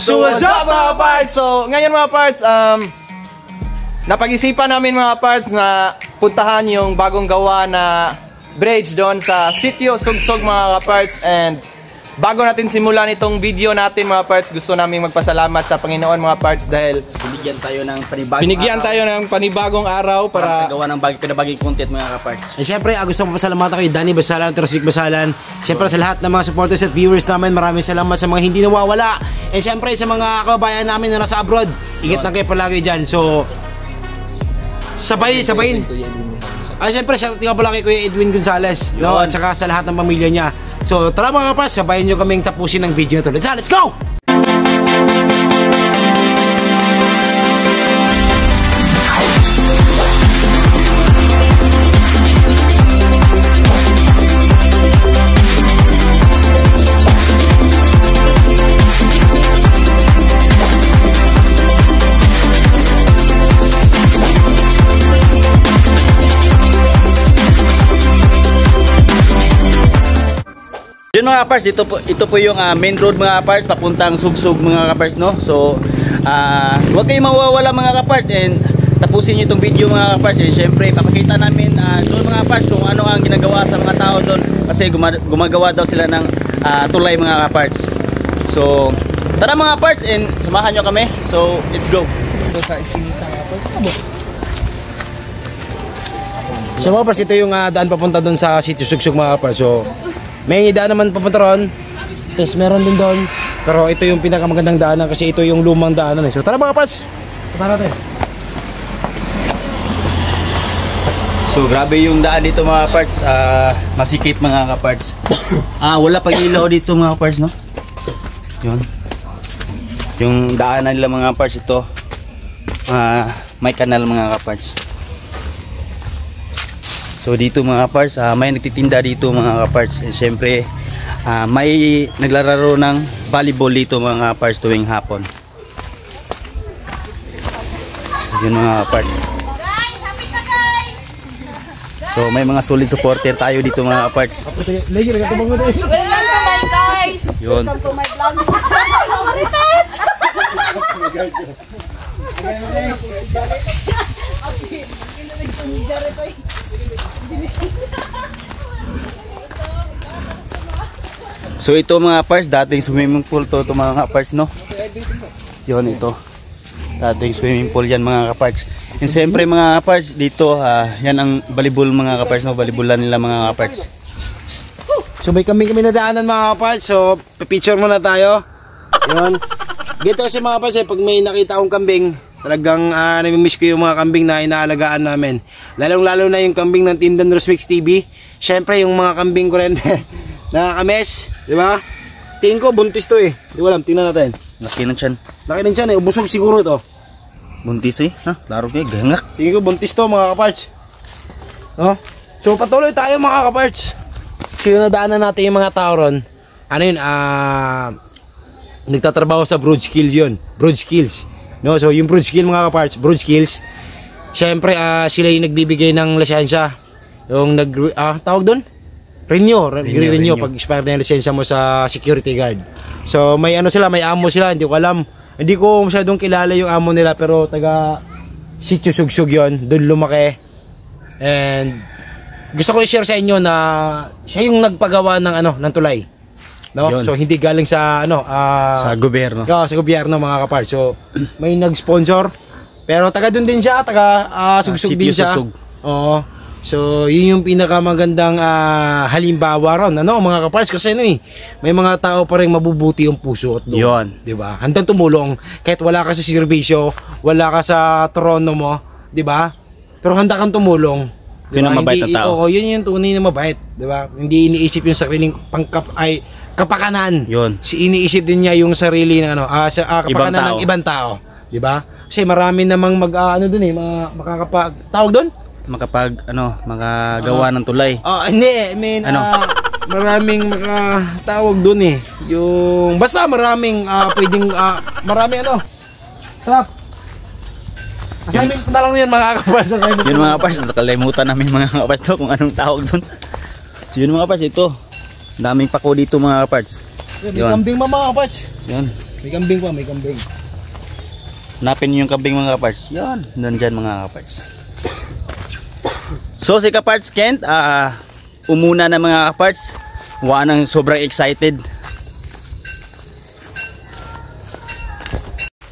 So what's up mga parts? So ngayon mga parts, napag-isipan namin mga parts na puntahan yung bagong gawa na bridge doon sa sitio Sugsog mga parts. And bago natin simulan itong video natin mga parts, gusto namin magpasalamat sa Panginoon mga parts dahil binigyan tayo ng panibagong araw para gawa ng pinabaging content mga kaparts. And syempre, gusto ko pasalamatan kay Danny Basalan, Teresic Basalan. Syempre sa lahat ng mga supporters at viewers namin, maraming salamat sa mga hindi nawawala. And syempre sa mga kababayan namin na nasa abroad, ingat na kayo palagi dyan. So, sabayin. Syempre, shoutout nga pala kay Kuya Edwin Gonzales, no? At saka sa lahat ng pamilya niya. So, tara mga kaparts, sabayin nyo kaming tapusin ng video na to. Let's go! Yun mga kapars, ito po yung main road mga kapars, papuntang Sugsog mga kapars, no? So, huwag kayong mawawala mga kapars, and tapusin nyo itong video mga kapars. And syempre, papakita namin doon mga kapars kung ano ang ginagawa sa mga tao doon, kasi gumagawa daw sila ng tulay mga kapars. So, tara mga kapars, and samahan nyo kami. So, let's go. So mga kapars, ito yung daan papunta doon sa sitio Sugsog mga kapars. So, may daan naman papunta ron, tapos meron din doon, pero ito yung pinakamagandang daanan kasi ito yung lumang daanan. So tara mga parts, tara natin. So grabe yung daan dito mga parts, masikip mga kaparts. Wala pang ilaw dito mga parts, no? Yun. Yung daanan nila mga parts ito, may kanal mga kaparts. So dito mga kaparts, may nagtitinda dito mga kaparts. And syempre, may naglalaro ng volleyball dito mga kaparts tuwing hapon. Yun mga kaparts. So may mga solid supporter tayo dito mga kaparts. Welcome guys! Yun. Welcome to my vlogs! Marites! So ito mga parts, dating swimming pool to mga kaparts, no? Yun ito. Dating swimming pool yan mga kaparts. And siyempre mga kaparts, dito yan ang volleyball mga kaparts, no? Volleyballan nila mga kaparts. So may kami na daanan mga kaparts. So picture muna tayo. Yun. Dito kasi mga kaparts, pag may nakita akong kambing, talagang namimiss ko yung mga kambing na inaalagaan namin. Lalong-lalo na yung kambing ng Tindan Rosmix TV. Siyempre yung mga kambing ko rin nakakames, di ba? Tingin ko buntis to eh. Di ko alam, tingnan natin. Laki ng tiyan. Laki ng tiyan eh, ubusog siguro ito. Buntis eh, ha? Laro kayo, gangak. Tingin ko buntis to mga kaparts. No? So patuloy tayo mga kaparts. So yung nadaanan natin yung mga tao ron, ano yun, nagtatrabaho sa Broad Skills yun. Broad Skills. No? So yung Broad Skills mga kaparts, Broad Skills, syempre sila yung nagbibigay ng lisensya. Yung tawag doon? Renew pag expired na yung lisensya mo sa security guard. So may sila, may amo sila, hindi ko alam. Hindi ko masyadong kilala yung amo nila, pero taga sitio Sugsog yun, doon lumaki. And gusto ko i-share sa inyo na siya yung nagpagawa ng tulay. No? So hindi galing sa sa gobyerno. Sa gobyerno mga kapar. So may nag-sponsor, pero taga doon din siya, taga Sugsog din siya. Sugsog. Oo. So, yun yung pinakamagandang halimbawa ron, mga kapars, kasi may mga tao pa rin mabubuti yung puso at loob. Yun. Diba? Handang tumulong, kahit wala ka sa serbisyo, wala ka sa trono mo, diba? Pero handa kang tumulong. Diba? Yun ang mabait na tao. Yun yung tunay na mabait, diba? Hindi iniisip yung sariling kapakanan. Yun. Iniisip din niya yung sarili ng kapakanan ng ibang tao. Diba? Kasi marami namang makakapag-tawag doon? Makagawa ng tulay. Hindi, maraming makatawag doon eh. Yung basta maraming pwedeng maraming trap. Assignment ko na lang yun mga kapars. Yun mga kapars, nakalimutan namin mga kapars to kung anong tawag doon. So yun mga kapars, ito daming pako dito mga kapars. May kambing mga kapars. Yun. May kambing pa, may kambing. Hanapin niyo yung kambing mga kaparts. Yan, nandyan mga kaparts. So si kaparts Kent, umuna na mga kaparts. Nang sobrang excited.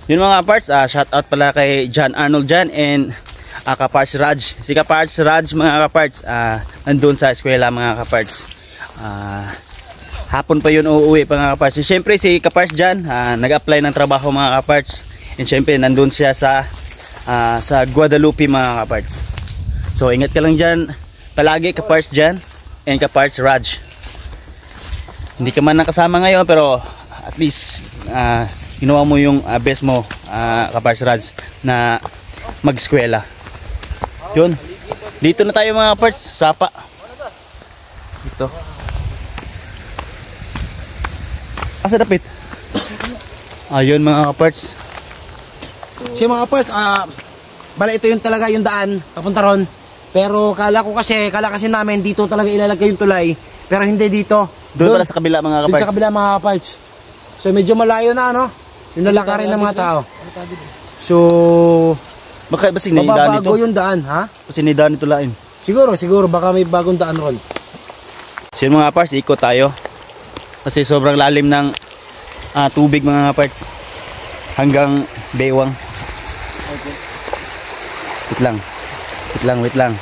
Yun mga kaparts, shout out pala kay John Arnold dyan and kaparts Raj. Si kaparts Raj mga kaparts, nandun sa eskwela mga kaparts. Hapon pa yun uuwi pa mga kaparts. Siyempre si kaparts dyan, nag-apply ng trabaho mga kaparts. And syempre nandun siya sa Guadalupe mga kaparts. So ingat ka lang dyan palagi kaparts dyan and kaparts Raj. Hindi ka man nakasama ngayon pero at least ginawa mo yung best mo kaparts Raj na mag-eskwela. Yun. Dito na tayo mga kaparts. Sapa. Dito. Asa dapit? Ayun mga kaparts. Si mga parts, bala ito yung talaga yung daan papunta ron. Pero kala kasi namin dito talaga ilalagay yung tulay. Pero hindi dito. Doon pala sa kabila mga kaparts. Doon sa kabila mga parts. So medyo malayo na ano. Yung lalakarin ng mga tao. So baka ba sinidaan nito? Mababago yung daan, ha? Sinidaan nito lain. Siguro baka may bagong daan ron. So yun mga kaparts, ikot tayo. Kasi sobrang lalim ng tubig mga kaparts. Hanggang Baywang. Wait lang.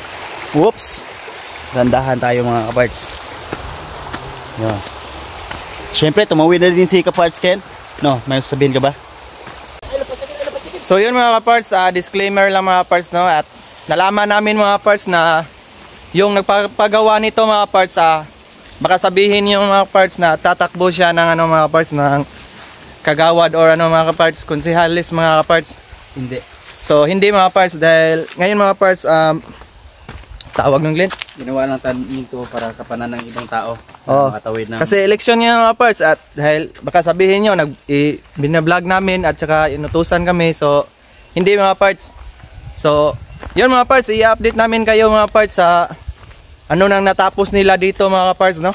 Whoops. Gandahan tayo mga kaparts. Yan. Siyempre, tumawid na din si kaparts Ken. No, may sabihin ka ba? So yun mga kaparts, disclaimer lang mga kaparts, no? At nalaman namin mga kaparts na yung nagpapagawa nito mga kaparts, baka sabihin yung mga kaparts na tatakbo siya ng ano mga kaparts, ng kagawad or ano mga kaparts, konsehalis mga kaparts. Hindi. So hindi mga kaparts dahil ngayon mga kaparts, tawag ng Glenn. Ginawa lang nito para kapanan ng ibang tao. Makatawid ng... Kasi election niya mga kaparts at dahil baka sabihin nyo, binablog namin at saka inutusan kami. So hindi mga kaparts. So yun mga kaparts, i-update namin kayo mga kaparts sa ano nang natapos nila dito mga kaparts, no?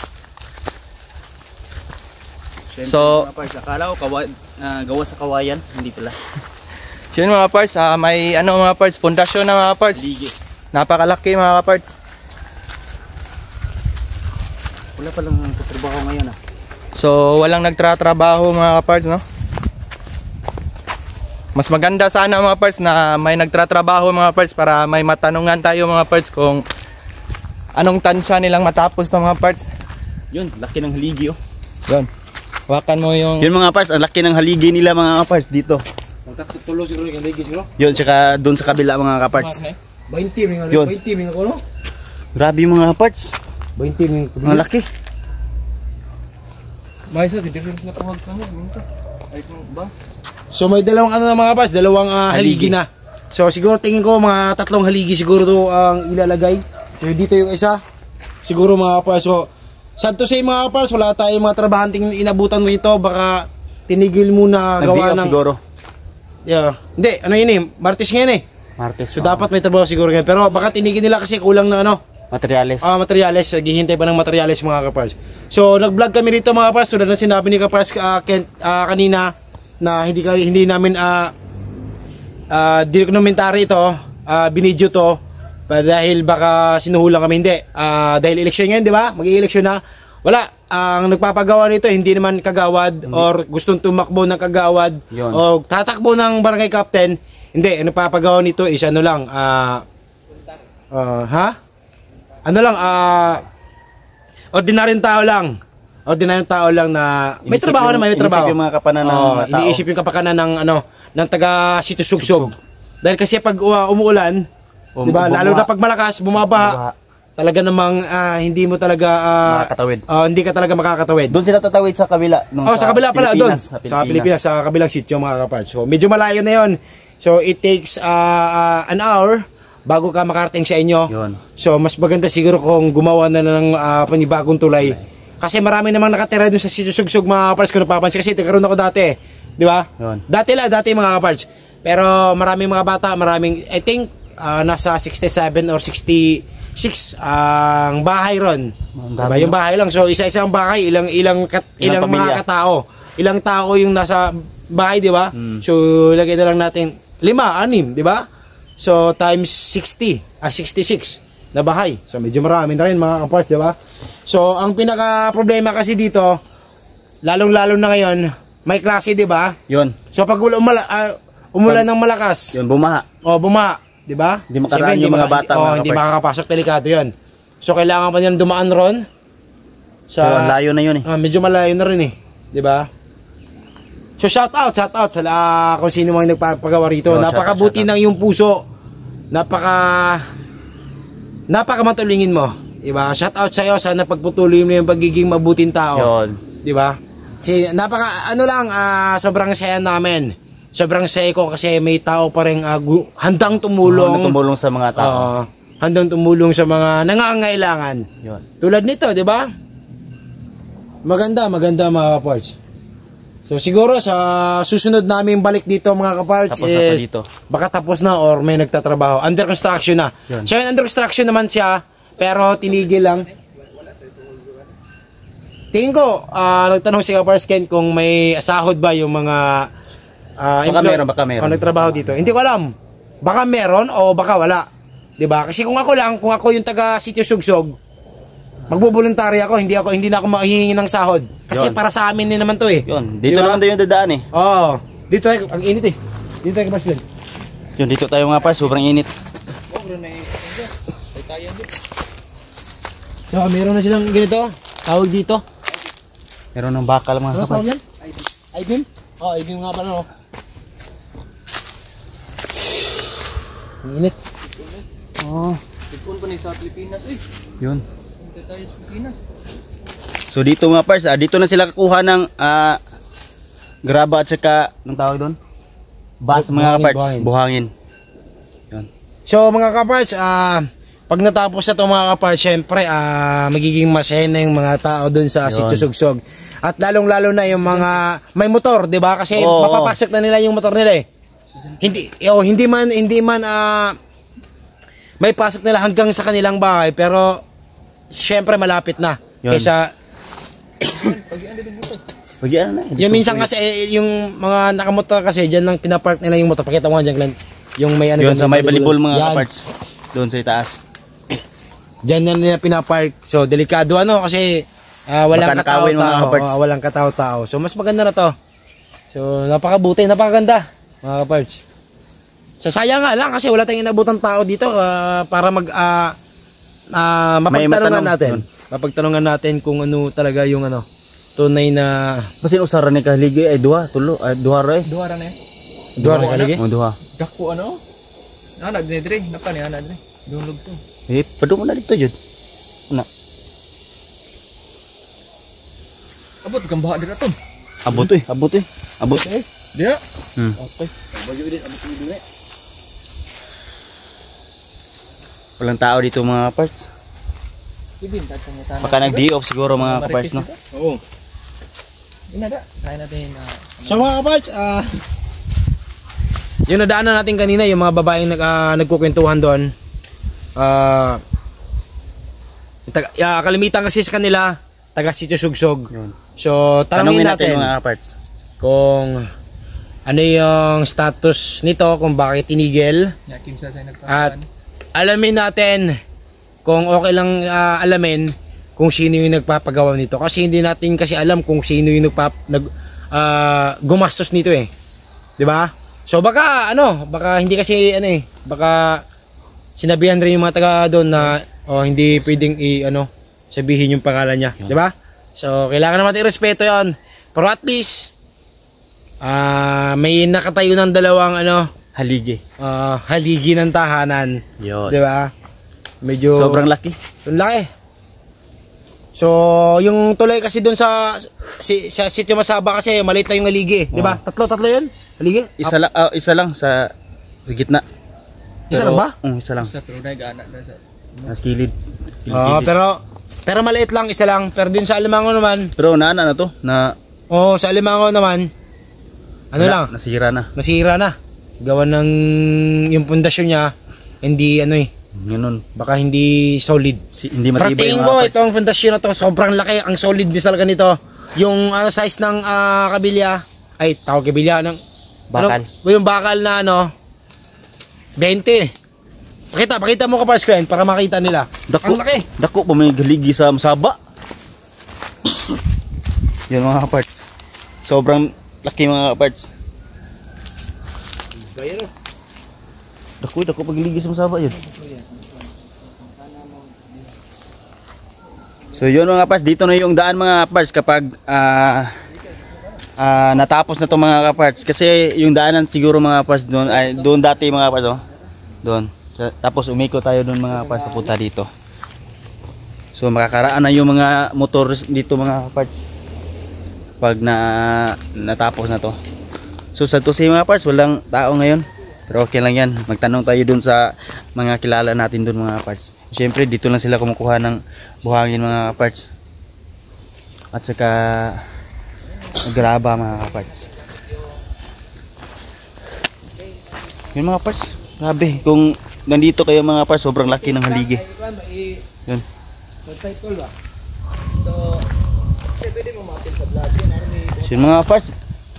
Siyempre, so mga parts, akala ko gawa sa kawayan, hindi pala. So yun mga parts, may ano mga parts, pundasyon na mga parts. Ligi. Napakalaki mga parts. Wala pa lang nagtatrabaho ngayon So walang nagtratrabaho mga parts, no? Mas maganda sana mga parts na may nagtratrabaho mga parts para may matanungan tayo mga parts kung anong tansya nilang matapos ng mga parts. Yun, laki ng haligi oh. Yun. Hawakan mo yung... Yun mga parts, ang laki ng haligi nila mga parts dito. Magkatulo siguro yung haligi siguro? Yun, tsaka doon sa kabila mga parts. 20 yun. 20 ako no? Grabe yung mga parts. 20 mga laki. May isa, difference na pahag ka mo. Ay kung bus. So may dalawang ano na mga parts, dalawang haligi na. So siguro tingin ko mga 3 haligi siguro to ang ilalagay. So dito yung isa. Siguro mga parts. So sad to say mga parts, wala tayong mga trabahanting inabutan rito. Baka tinigil muna gawa ng... siguro. Yeah. Hindi, ano yun eh, Martes ngayon eh. Martes. So dapat may trabaho siguro ngayon. Pero baka tinigil nila kasi kulang na ano. Materyales. Materyales, naghihintay pa ng materyales mga kapars. So nag-vlog kami rito mga kapars. Tulad na sinabi ni kapars kanina na hindi namin dokumentary ito, binidyo to dahil baka sinuhulang kami. Hindi, dahil election ngayon, di ba? Mag-i-election na. Wala, ang nagpapagawa nito hindi naman kagawad or gustong tumakbo ng kagawad. Yun. O tatakbo ng barangay captain. Hindi, ang nagpapagawa nito is ano lang, ordinaryong tao lang. Ordinaryong tao lang na may trabaho naman, may trabaho. Iniisip yung mga kapanan ng tao. Iniisip yung kapakanan ng ng taga Sitio Sugsog. Dahil kasi pag umuulan, 'di ba, lalo na pag malakas, bumabaha. Talaga namang hindi mo talaga makakatawid. Hindi ka talaga makakatawid. Doon sila tatawid sa kabila sa kabila pala doon. Sa Pilipinas, sa kabilang sitio mga kaparts. So medyo malayo na 'yon. So it takes an hour bago ka makarating sa inyo. Yun. So mas maganda siguro kung gumawa na ng panibagong tulay. Kasi marami namang nakatira doon sa Sitio Sugsog mga kaparts kung napapansin. Kasi nagkaroon ako dati, di ba? Dati mga kaparts. Pero maraming mga bata, I think nasa 67 or 66 ang bahay ron. Diba? Yung bahay lang. So isa-isang bahay, ilang mga katao. Ilang tao yung nasa bahay, di ba? So, lagay na lang natin 5, 6, di ba? So, times 60, 66 na bahay. So, medyo marami na rin mga kaparts, di ba? So, ang pinaka-problema kasi dito, lalong-lalo na ngayon, may klase, di ba? Yun. So, pag umulan ng malakas, Yun, bumaha. bumaha, di ba? Hindi makaraan yung mga bata, mga hindi kaparts. makakapasok, delikado yun. So, kailangan pa niyan dumaan ron. So, layo na yun eh. Medyo malayo na rin eh, di ba? So, shout out sa kung sino mga nagpapagawa rito. Oh, Napakabuti ng iyong puso. Napaka matulingin mo, di ba? Shout out sa iyo, sana pagputuloy mo yung pagiging mabuting tao. Yun. Di ba? Kasi sobrang saya namin. Sobrang saya ko kasi may tao pa rin handang tumulong. Tumulong sa mga tao. Handang tumulong sa mga nangangailangan. Yun. Tulad nito, di ba? Maganda mga kaparts. So siguro sa susunod namin balik dito mga kaparts, Tapos na pa dito. Baka tapos na or may nagtatrabaho. Under construction na. Yun. Siya under construction naman siya, pero tinigil lang. Tingin ko, nagtanong si Kaparts Ken kung may sahod ba yung mga baka meron. Nagtrabaho dito. Hindi ko alam. Baka meron o baka wala. 'Di ba? Kasi kung ako yung taga Sitio Sugsog, magbubuluntary ako, hindi na ako mahihingi ng sahod. Kasi Yun. para sa amin din naman 'to eh. Yun. Dito Diba? naman tayo yung dadaan eh. Oo. Dito tayo, ang init eh. Dito tayo Kaparts Ken. Yun, dito tayo mga pars. Sobrang init. So, meron na silang ganito. Tawag dito. Meron ng bakal mga kaparts. yan? I-beam? Oh, I-beam nga pala no. Ang init. Oh. Ipon pa ni sa Pilipinas, Yun. Punta tayo sa Pilipinas. So dito mga pars, dito na sila kukuha ng graba at saka, anong tawag doon? Bas mga kaparts. Buhangin. Yun. So mga kaparts, pag natapos na ito mga kaparts, syempre magiging masaya na yung mga tao doon sa Yun. Sitio Sugsog. At lalong-lalo na yung mga may motor, 'di ba? Kasi Oo. mapapasok na nila yung motor nila eh. Hindi man may pasok nila hanggang sa kanilang bahay, pero syempre malapit na. Yun. Kaysa Pag-ian na. yung minsan kasi yung mga nakamotor kasi diyan lang pinapark nila yung motor. Pakita mo nga diyan, Glenn. Yung may Yun, sa may balibol mga Yan. kaparts. Doon sa itaas. Diyan na nila pinapark. So delikado kasi walang Baka nakawin mga katao-tao. kaparts. Walang katao-tao. So mas maganda na to. So napakabuti, napakaganda mga kaparts. So sayang nga lang kasi wala tayong inabutang tao dito para mapagtanungan natin. Mapagtanungan natin kung ano talaga yung tunay na Basin usaran ni kahaligi ay duha ra eh. Duha ra na eh. duha na kaligi. Oh, duha. Dako nagdedre, napa ni anadre. Dulog to. Padung na dito jud. Una. Abot kang baha dira to. Abot eh. Abot. Dia. Okay. Walang tao dito mga parts. Ibin ta tangutan. Baka nag-day off siguro mga parts no. Oo. Inada. Try natin So mga kaparts, yung nadaanan natin kanina, yung mga babaeng nagkukwentuhan doon, kalimitan kasi sa kanila, taga Sitio Sugsog. Yun. So tanongin natin mga parts. kung ano yung status nito, kung bakit tinigil, yakin sa at nagpapaan. alamin natin kung okay lang alamin kung sino yung nagpapagawa nito. Kasi hindi natin kasi alam kung sino yung gumastos nito eh. 'Di ba? So baka hindi kasi baka sinabihan rin yung mga taga doon na hindi pwedeng sabihin yung pangalan niya, 'di ba? So kailangan naman irespeto 'yon. Pero at least may nakatayo ng dalawang Haligi. haligi ng tahanan, Yun. 'di ba? Medyo Sobrang laki. ang laki. So, yung tulay kasi doon sa Sitio Masaba kasi maliit lang yung haligi, 'di ba? Tatlo 'yun. Haligi? Isa lang sa gitna. Isa lang ba? Isa lang. Sa pero nag-anak na sa Sa kilid. Pero maliit lang, isa lang. Pero din sa Alimango naman, Pero naana na to na sa Alimango naman, lang, nasira na. nasira na. Gawa ng yung pundasyon niya, hindi Ganun. baka hindi solid. Hindi matibay Parating yung ko, mga parts. itong pundasyon na to, sobrang laki, ang solid din talaga nito. Yung size ng kabilya, ay tawag kay Bilya ng Bakal. Yung bakal na 20. Pakita mo ka pa screen para makita nila. Dako, Ang laki. dako pa may galigi sa masaba. Yan mga parts. Sobrang laki mga parts. Gaya no. Dako pa galigi sa masaba yun. So yun mga parts, dito na yung daan mga parts kapag natapos na to mga parts. Kasi yung daanan siguro mga parts doon ay doon dati mga parts, oh. Doon. Tapos umiko tayo doon mga parts papunta dito. So makakaraan na yung mga motor dito mga parts pag natapos na to. So sa to mga parts walang tao ngayon, pero okay lang yan. Magtanong tayo doon sa mga kilala natin doon mga parts. Siyempre dito lang sila kumukuha ng buhangin mga parts at saka graba mga parts. Yun mga parts, grabe kung nandito kayo mga parts, sobrang laki ng haligi. Yun. So yun mga parts,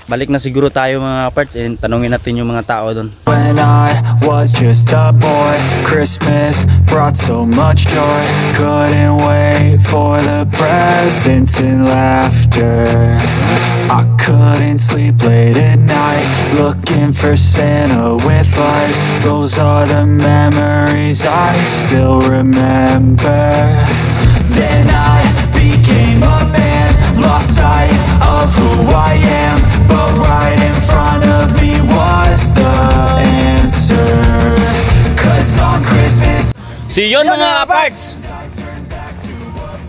balik na siguro tayo mga parts and tanungin natin yung mga tao doon. When I was just a boy, Christmas brought so much joy. Couldn't wait for the presents and laughter. I couldn't sleep late at night, looking for Santa with lights. Those are the memories I still remember. Then I became a man, lost sight of who I am, but right in front of me was the answer. 'Cause on Christmas, See yun mga parts!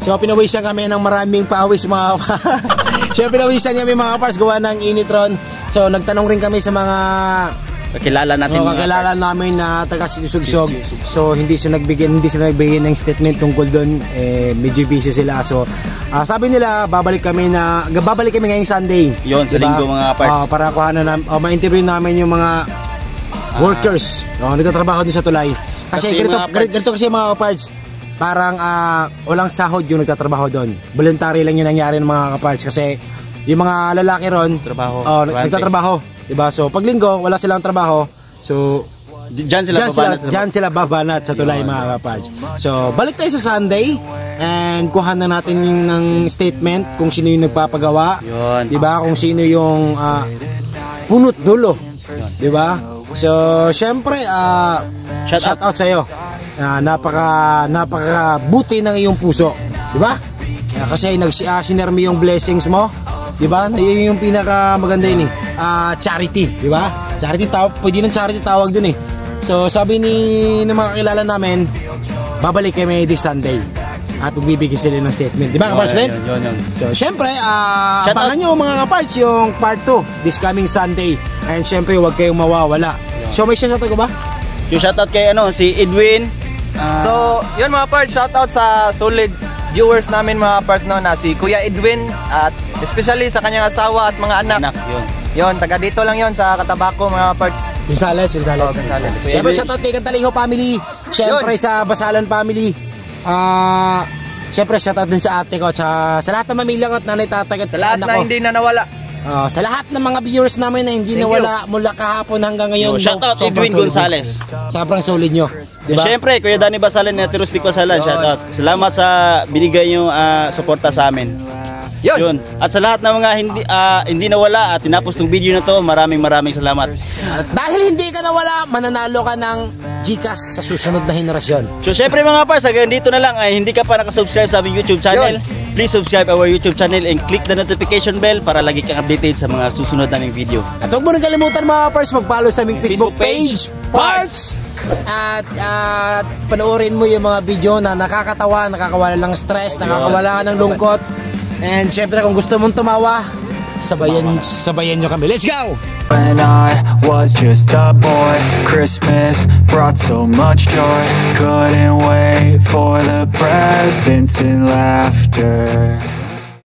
So pinawisan kami ng maraming pawis mga So pinawisan kami mga parts gawa ng initron. So nagtanong rin kami sa mga Kakilala natin mga kakilala parts. namin na taga Sugsog. So hindi sila nagbigay ng statement tungkol doon. Medyo busy sila. So sabi nila babalik kami ngayong Sunday. Yun, sa linggo mga parts. Para kuhanan na ma-interview namin yung mga workers. Nagtatrabaho din sa tulay. Kasi ganito kasi mga parts. Parang walang sahod yung nagtatrabaho doon. Voluntary lang yung nangyari ng mga kaparts kasi yung mga lalaki ron nagtatrabaho, diba? So pag linggo wala silang trabaho, so diyan sila babanat sa tulay mga kaparts. So balik tayo sa Sunday and kuha na natin ng statement kung sino yung nagpapagawa, diba? Kung sino yung punot dulo, diba? So syempre shout out sa iyo. Napaka buti ng iyong puso, di ba? Kasi sinare mo yung blessings mo, di ba? Yung pinaka maganda yun charity, di ba? Charity pwede ng charity tawag dun eh. So sabi ng mga kakilala namin, babalik kami this Sunday at magbibigay sila ng statement, di ba kaparts? Yun. So syempre abangan nyo mga kaparts yung part 2 this coming Sunday, and syempre huwag kayong mawawala. So may shoutout ko ba? Yung shoutout kay si Edwin. So, yun mga parts, shoutout sa solid viewers namin mga parts na si Kuya Edwin at especially sa kanyang asawa at mga anak. Yun, taga dito lang yun sa Katabako mga parts. Gonzales. Siyempre shoutout kay Cantalejo family. Siyempre sa Basalan family. Siyempre shoutout din sa ate ko at sa lahat ng mamilya ko at nanay tatay at sa lahat na hindi na nawala. Sa lahat ng mga viewers namin na hindi nawala mula kahapon hanggang ngayon. Shoutout Edwin Gonzales. Sobrang solid nyo, diba? Siyempre Kuya Danny Basalan at Tiruspic Basalan, shoutout. Salamat sa binigay yung suporta sa amin. Yun. At sa lahat ng mga hindi nawala at tinapos tong video na to, maraming salamat. At dahil hindi ka nawala, mananalo ka ng GCash sa susunod na henerasyon. So syempre mga pars, hanggang dito na lang. Ay hindi ka pa nakasubscribe sa aming YouTube channel, please subscribe our YouTube channel and click the notification bell para lagi kang updated sa mga susunod naming video. At huwag mo rin kalimutan mga pars, mag-follow sa aming Facebook page, Parts! At panoorin mo yung mga video na nakakatawa, nakakawala ng stress, nakakawala ng lungkot. And syempre kung gusto mong tumawa, sabayan nyo kami. Let's go! when I was just a boy, Christmas brought so much joy. Couldn't wait for the presents and laughter.